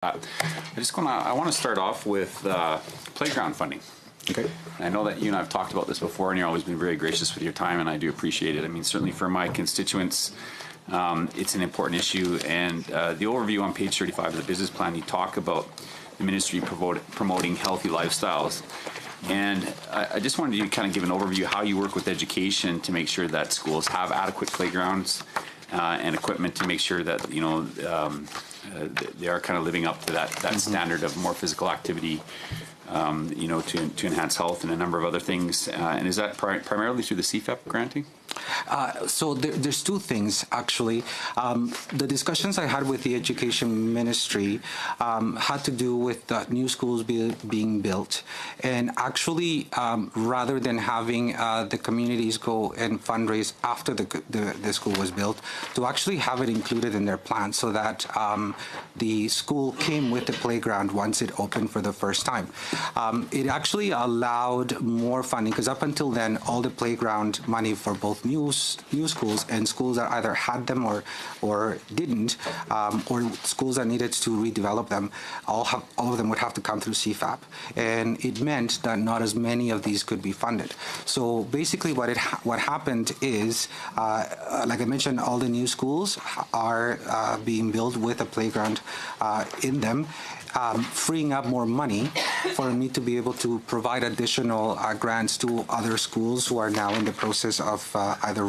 I want to start off with playground funding. Okay. I know that you and I have talked about this before, and you've always been very gracious with your time, and I do appreciate it. I mean, certainly for my constituents, it's an important issue. And the overview on page 35 of the business plan, you talk about the ministry promoting healthy lifestyles. And I just wanted you to kind of give an overview of how you work with education to make sure that schools have adequate playgrounds and equipment to make sure that, they are kind of living up to that standard of more physical activity, to enhance health and a number of other things. And is that primarily through the CFEP granting? So there's two things, actually. The discussions I had with the Education Ministry had to do with new schools being built. And actually, rather than having the communities go and fundraise after the school was built, to actually have it included in their plan so that the school came with the playground once it opened for the first time. It actually allowed more funding, because up until then, all the playground money for both new schools and schools that either had them or didn't, or schools that needed to redevelop them, all of them would have to come through CFAP, and it meant that not as many of these could be funded. So basically, what happened is, like I mentioned, all the new schools are being built with a playground in them. Freeing up more money for me to be able to provide additional grants to other schools who are now in the process of either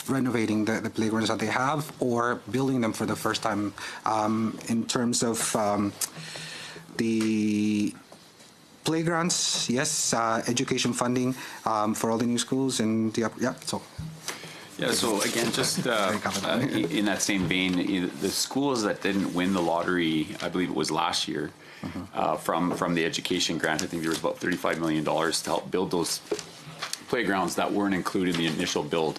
renovating the playgrounds that they have or building them for the first time. In terms of the playgrounds, yes, education funding for all the new schools, and so again, just in that same vein, the schools that didn't win the lottery, I believe it was last year, from the education grant, I think there was about $35 million to help build those playgrounds that weren't included in the initial build.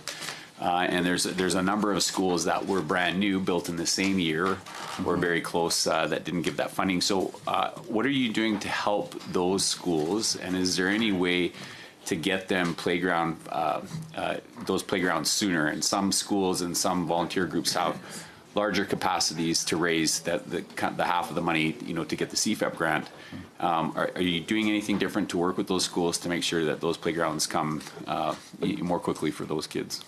And there's a number of schools that were brand new, built in the same year, or very close, that didn't give that funding. So what are you doing to help those schools, and is there any way to get them those playgrounds sooner? And some schools and some volunteer groups have larger capacities to raise the half of the money, to get the CFEP grant. Are you doing anything different to work with those schools to make sure that those playgrounds come more quickly for those kids?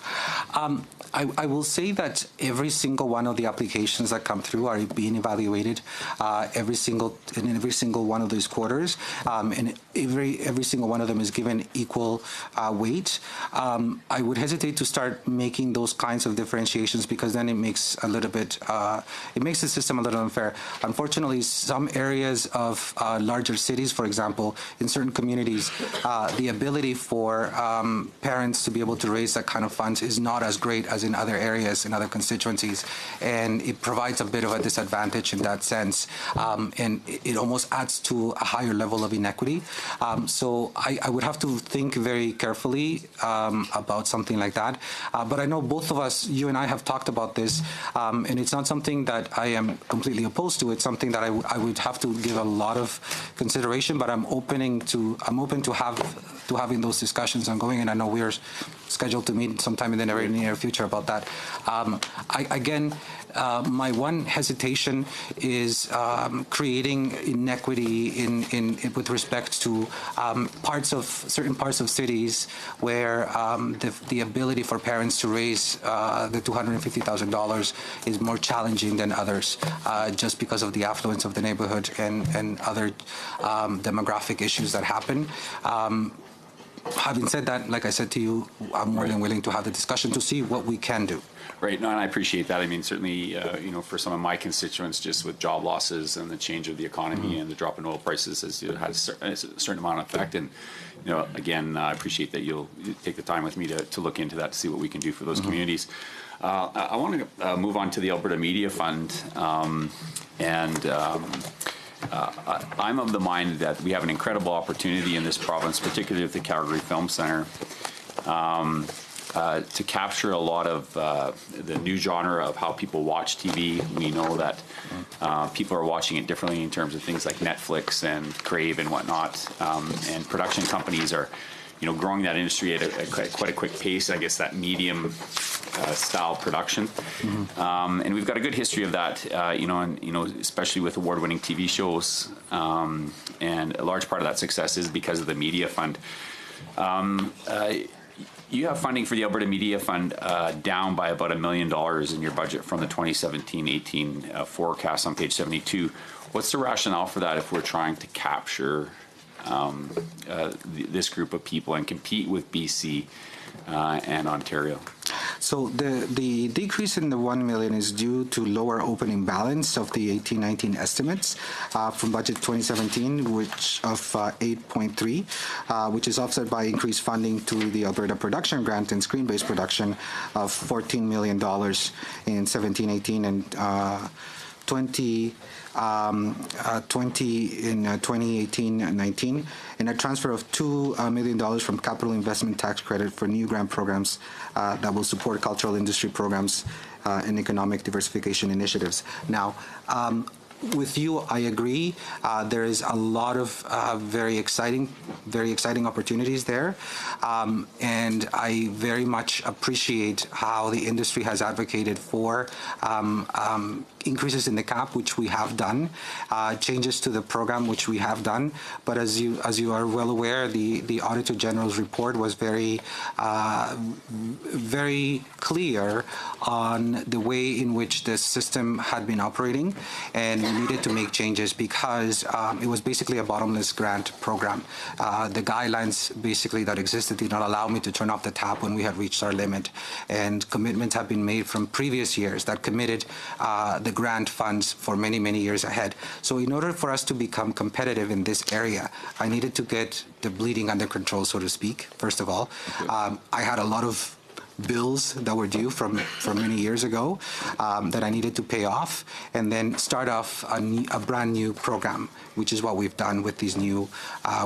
I will say that every single one of the applications that come through are being evaluated in every single one of those quarters, and every single one of them is given equal weight. I would hesitate to start making those kinds of differentiations, because then it makes it makes the system a little unfair. Unfortunately, some areas of larger cities, for example, in certain communities, the ability for parents to be able to raise that kind of funds is not as great as in other areas, in other constituencies, and it provides a bit of a disadvantage in that sense, and it almost adds to a higher level of inequity. So I would have to think very carefully about something like that. But I know both of us, you and I, have talked about this, and it's not something that I am completely opposed to. It's something that I would have to give a lot of consideration, but I'm open to having those discussions ongoing, and I know we're scheduled to meet sometime in the very near future about that. My one hesitation is creating inequity in with respect to certain parts of cities where the ability for parents to raise the $250,000 is more challenging than others, just because of the affluence of the neighborhood and other demographic issues that happen. Having said that, like I said to you, I'm more than willing to have the discussion to see what we can do. Right. No, and I appreciate that. I mean, certainly, for some of my constituents, just with job losses and the change of the economy and the drop in oil prices has had a certain amount of effect. And, again, I appreciate that you'll take the time with me to look into that, to see what we can do for those communities. I want to move on to the Alberta Media Fund. I'm of the mind that we have an incredible opportunity in this province, particularly with the Calgary Film Centre, to capture a lot of the new genre of how people watch TV. We know that people are watching it differently in terms of things like Netflix and Crave and whatnot, and production companies are growing that industry at quite a quick pace. I guess that medium style production, and we've got a good history of that. Especially with award-winning TV shows, and a large part of that success is because of the media fund. You have funding for the Alberta Media Fund down by about $1 million in your budget from the 2017-18 forecast on page 72. What's the rationale for that if we're trying to capture this group of people and compete with BC and Ontario? So the decrease in the $1 million is due to lower opening balance of the 18-19 estimates from budget 2017, which of 8.3, which is offset by increased funding to the Alberta Production Grant and screen-based production of $14 million in 17-18 and 20 in 2018-19, and a transfer of $2 million from capital investment tax credit for new grant programs that will support cultural industry programs and economic diversification initiatives. Now, with you, I agree. There is a lot of very exciting opportunities there, and I very much appreciate how the industry has advocated for increases in the cap, which we have done, changes to the program, which we have done. But as you are well aware, the Auditor General's report was very clear on the way in which the system had been operating, and we needed to make changes because it was basically a bottomless grant program. The guidelines basically that existed did not allow me to turn off the tap when we had reached our limit, and commitments have been made from previous years that committed the grant funds for many years ahead. So in order for us to become competitive in this area, I needed to get the bleeding under control, so to speak, first of all. I had a lot of bills that were due from many years ago that I needed to pay off, and then start off a brand new program, which is what we've done with these new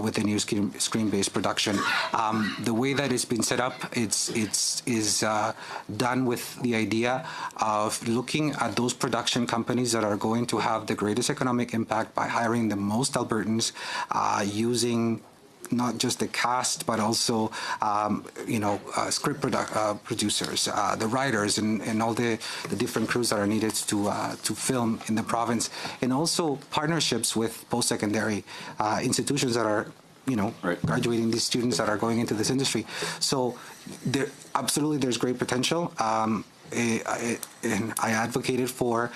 with the new screen-based production. The way that it's been set up, is done with the idea of looking at those production companies that are going to have the greatest economic impact by hiring the most Albertans, using not just the cast, but also, script producers, the writers, and all the different crews that are needed to film in the province, and also partnerships with post-secondary institutions that are graduating these students that are going into this industry. So there's great potential. And I advocated for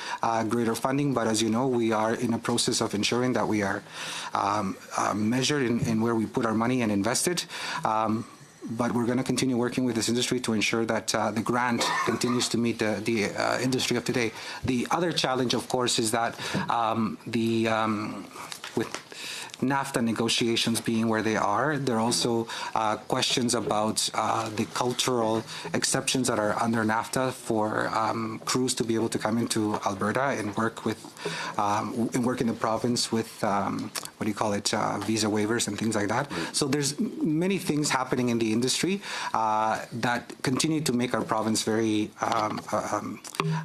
greater funding, but as you know, we are in a process of ensuring that we are measured in where we put our money and invest it. But we're going to continue working with this industry to ensure that the grant continues to meet the industry of today. The other challenge, of course, is that with NAFTA negotiations being where they are, there are also questions about the cultural exceptions that are under NAFTA for crews to be able to come into Alberta and work in the province with visa waivers and things like that. So there's many things happening in the industry that continue to make our province very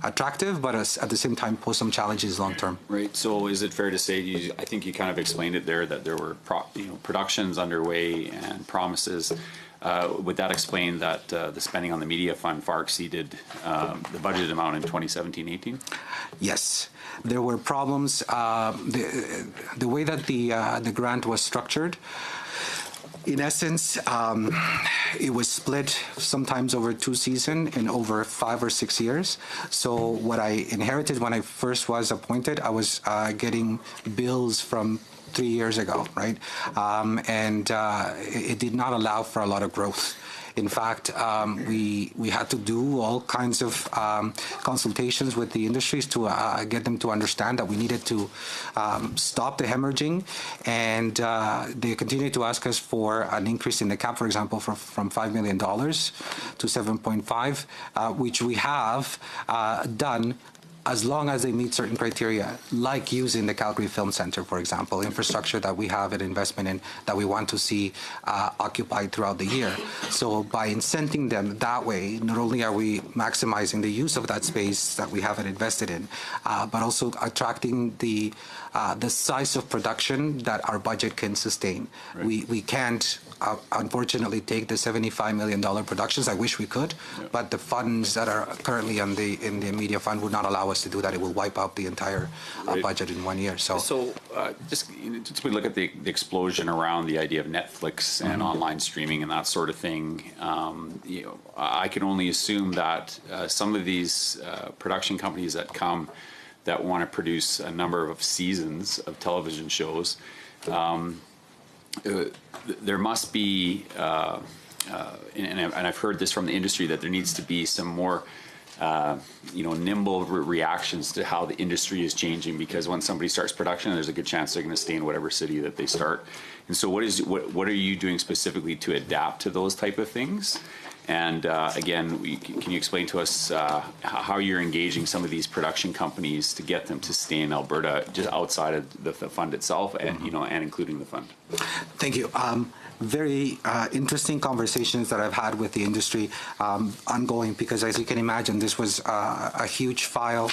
attractive, but at the same time pose some challenges long term. Right. So is it fair to say, I think you kind of explained it there, that there were productions underway and promises. Would that explain that the spending on the media fund far exceeded the budgeted amount in 2017-18? Yes, there were problems. The way that the grant was structured, in essence, it was split sometimes over 2 seasons and over 5 or 6 years. So what I inherited when I first was appointed, I was getting bills from 3 years ago, right? And it did not allow for a lot of growth. In fact, we had to do all kinds of consultations with the industries to get them to understand that we needed to stop the hemorrhaging, and they continued to ask us for an increase in the cap, for example, from $5 million to 7.5, which we have done, as long as they meet certain criteria, like using the Calgary Film Centre, for example, infrastructure that we have an investment in that we want to see occupied throughout the year. So by incenting them that way, not only are we maximizing the use of that space that we haven't invested in, but also attracting the size of production that our budget can sustain. Right. We can't unfortunately take the $75 million productions. I wish we could, but the funds that are currently in the media fund would not allow us to do that. It will wipe out the entire budget in 1 year. So just we look at the explosion around the idea of Netflix and online streaming and that sort of thing. I can only assume that some of these production companies that want to produce a number of seasons of television shows, there must be, and I've heard this from the industry, that there needs to be some more nimble reactions to how the industry is changing, because when somebody starts production, there's a good chance they're going to stay in whatever city that they start. And so what are you doing specifically to adapt to those type of things? And again, can you explain to us how you're engaging some of these production companies to get them to stay in Alberta, just outside of the fund itself, and and including the fund? Thank you. Very interesting conversations that I've had with the industry ongoing, because as you can imagine, this was a huge file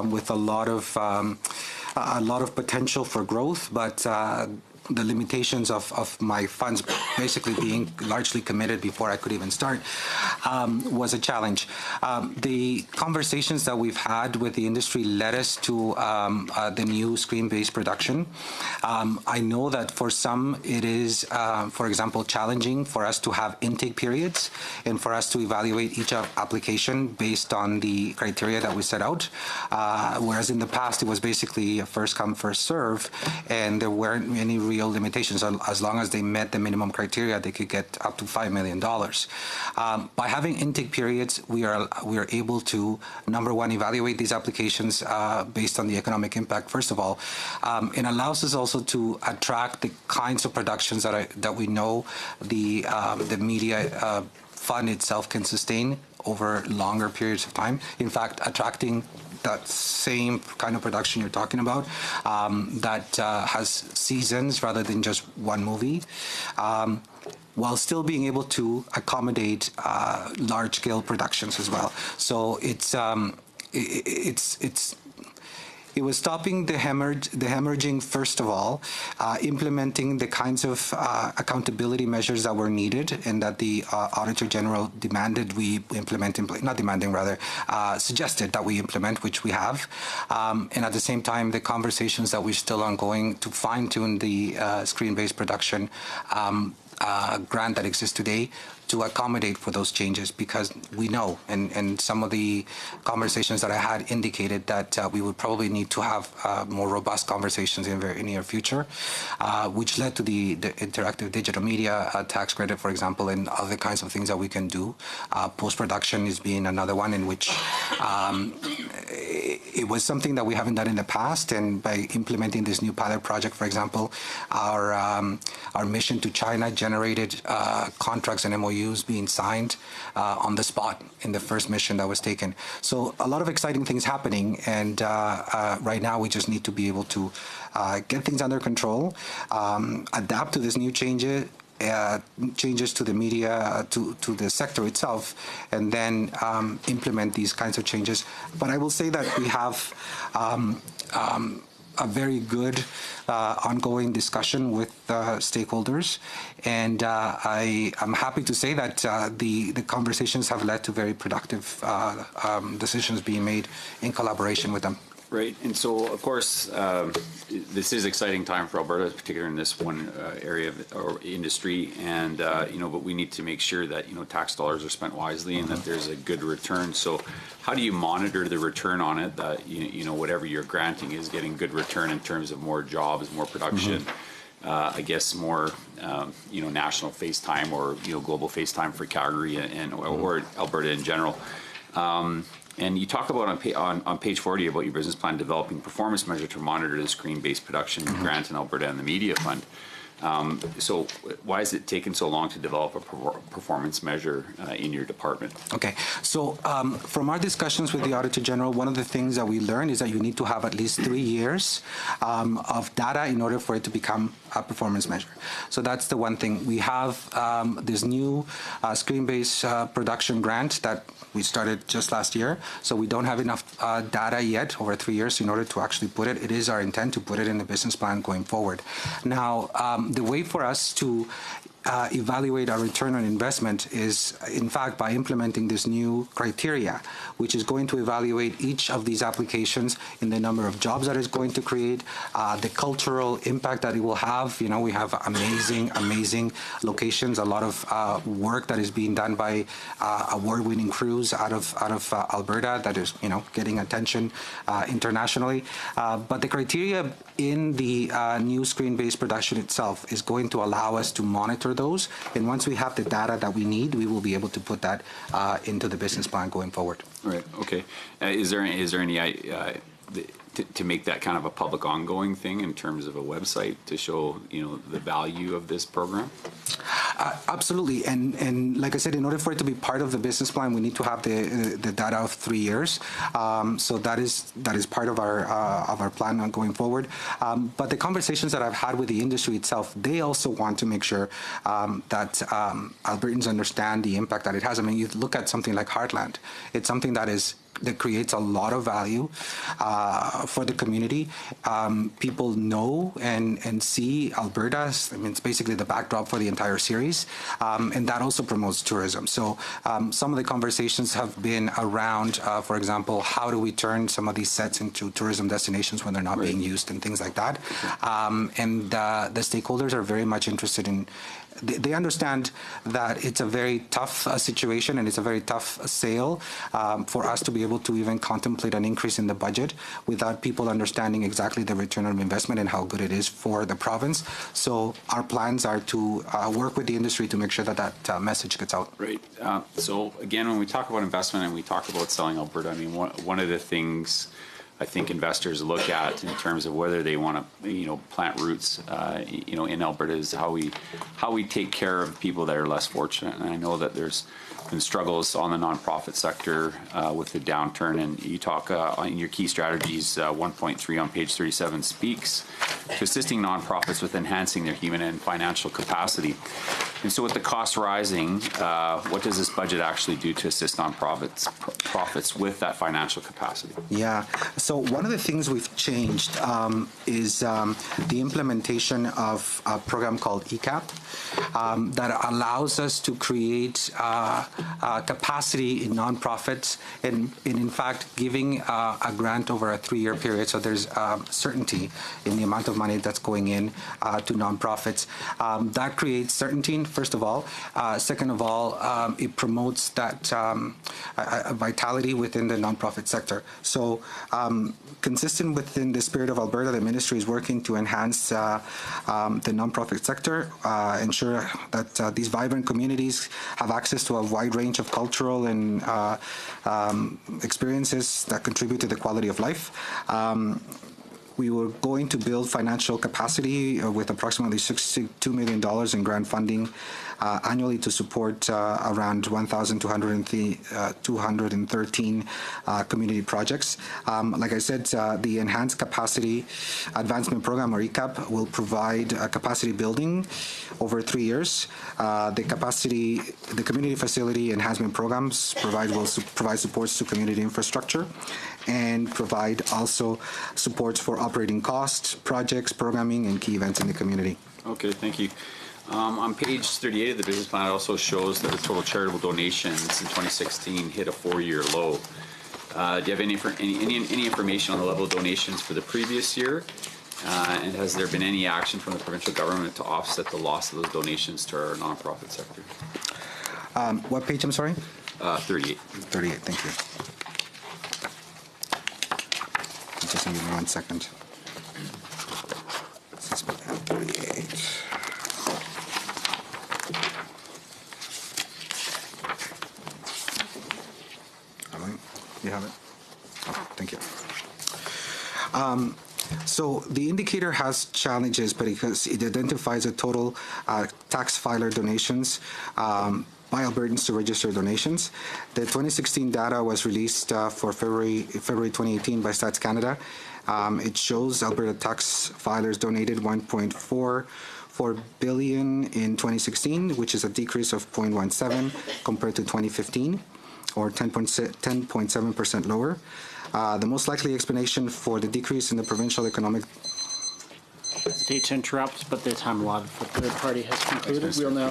with a lot of potential for growth, but the limitations of my funds basically being largely committed before I could even start was a challenge. The conversations that we've had with the industry led us to the new screen-based production. I know that for some it is, for example, challenging for us to have intake periods and for us to evaluate each application based on the criteria that we set out, whereas in the past it was basically a first come, first serve, and there weren't any real limitations. As long as they met the minimum criteria, they could get up to $5 million. By having intake periods, we are able to, number one, evaluate these applications based on the economic impact, first of all. It allows us also to attract the kinds of productions that we know the media fund itself can sustain over longer periods of time. In fact, attracting that same kind of production you're talking about that has seasons rather than just one movie, while still being able to accommodate large-scale productions as well. So it was stopping the hemorrhaging, first of all, implementing the kinds of accountability measures that were needed and that the Auditor General demanded we implement, suggested that we implement, which we have. And at the same time, the conversations that we're still ongoing to fine-tune the screen-based production grant that exists today to accommodate for those changes, because we know, and some of the conversations that I had indicated that we would probably need to have more robust conversations in the very near future, which led to the interactive digital media tax credit, for example, and other kinds of things that we can do. Post-production is being another one in which it was something that we haven't done in the past, and by implementing this new pilot project, for example, our mission to China generated contracts and MOUs being signed on the spot in the first mission that was taken. So a lot of exciting things happening, and right now we just need to be able to get things under control, adapt to this new changes to the media, to the sector itself, and then implement these kinds of changes. But I will say that we have a very good ongoing discussion with stakeholders, and I'm happy to say that the conversations have led to very productive decisions being made in collaboration with them. Right, and so of course this is exciting time for Alberta, particularly in this one area of or industry, and but we need to make sure that tax dollars are spent wisely and that there's a good return. So how do you monitor the return on it, that whatever you're granting is getting good return in terms of more jobs, more production, I guess more national face time or global face time for Calgary and or Alberta in general. And you talk about on page 40 about your business plan developing performance measure to monitor the screen-based production grant in Alberta and the media fund. So why has it taken so long to develop a performance measure in your department? Okay, so from our discussions with the Auditor General, one of the things that we learned is that you need to have at least 3 years of data in order for it to become a performance measure. So that's the one thing. We have this new screen-based production grant that we started just last year, so we don't have enough data yet over 3 years in order to actually put it. It is our intent to put it in the business plan going forward. Now, the way for us to evaluate our return on investment is, in fact, by implementing this new criteria, which is going to evaluate each of these applications in the number of jobs that it's going to create, the cultural impact that it will have. You know, we have amazing locations, a lot of work that is being done by award-winning crews out of Alberta that is, you know, getting attention internationally. But the criteria in the new screen-based production itself is going to allow us to monitor those, and once we have the data that we need, we will be able to put that into the business plan going forward. Right. Okay. Is there any to make that kind of a public ongoing thing in terms of a website to show, you know, the value of this program? Absolutely, and like I said, in order for it to be part of the business plan, we need to have the data of 3 years. So that is part of our plan on going forward. But the conversations that I've had with the industry itself, they also want to make sure that Albertans understand the impact that it has. I mean, you look at something like Heartland; it's something that creates a lot of value for the community. People know and see Alberta. I mean, it's basically the backdrop for the entire series, and that also promotes tourism. So some of the conversations have been around, for example, how do we turn some of these sets into tourism destinations when they're not being used and things like that. And the stakeholders are very much interested in. They understand that it's a very tough situation and it's a very tough sale for us to be able to even contemplate an increase in the budget without people understanding exactly the return on investment and how good it is for the province. So our plans are to work with the industry to make sure that that message gets out. Right. So again, when we talk about investment and we talk about selling Alberta, I mean, one of the things I think investors look at in terms of whether they want to, you know, plant roots, you know, in Alberta is how we take care of people that are less fortunate. And I know that there's been struggles on the nonprofit sector with the downturn, and you talk in your key strategies 1.3 on page 37 speaks to assisting nonprofits with enhancing their human and financial capacity. And so with the cost rising, what does this budget actually do to assist nonprofits with that financial capacity? Yeah. So one of the things we've changed is the implementation of a program called ECAP that allows us to create capacity in nonprofits and in fact giving a grant over a 3-year period. So there's certainty in the amount of money that's going in to nonprofits. That creates certainty, first of all. Second of all, it promotes that vitality within the nonprofit sector. So consistent within the spirit of Alberta, the ministry is working to enhance the nonprofit sector, ensure that these vibrant communities have access to a wide range of cultural and experiences that contribute to the quality of life. We were going to build financial capacity with approximately $62 million in grant funding annually to support around 1,213 community projects. Like I said, the Enhanced Capacity Advancement Program, or ECAP, will provide capacity building over 3 years. The community facility enhancement programs will provide supports to community infrastructure and provide also supports for operating costs, projects, programming, and key events in the community. Okay, thank you. On page 38 of the business plan, it also shows that the total charitable donations in 2016 hit a 4-year low. Do you have any information on the level of donations for the previous year? And has there been any action from the provincial government to offset the loss of those donations to our nonprofit sector? What page, I'm sorry? 38. 38, thank you. Just give me 1 second. 38. You have it? Oh, thank you. So the indicator has challenges, but because it identifies a total tax filer donations by Albertans to register donations. The 2016 data was released for February 2018 by Stats Canada. It shows Alberta tax filers donated $1.44 billion in 2016, which is a decrease of 0.17 compared to 2015, or 10.7% lower. The most likely explanation for the decrease in the provincial economic... Hesitate to interrupt, but the time allotted for third party has concluded. We'll now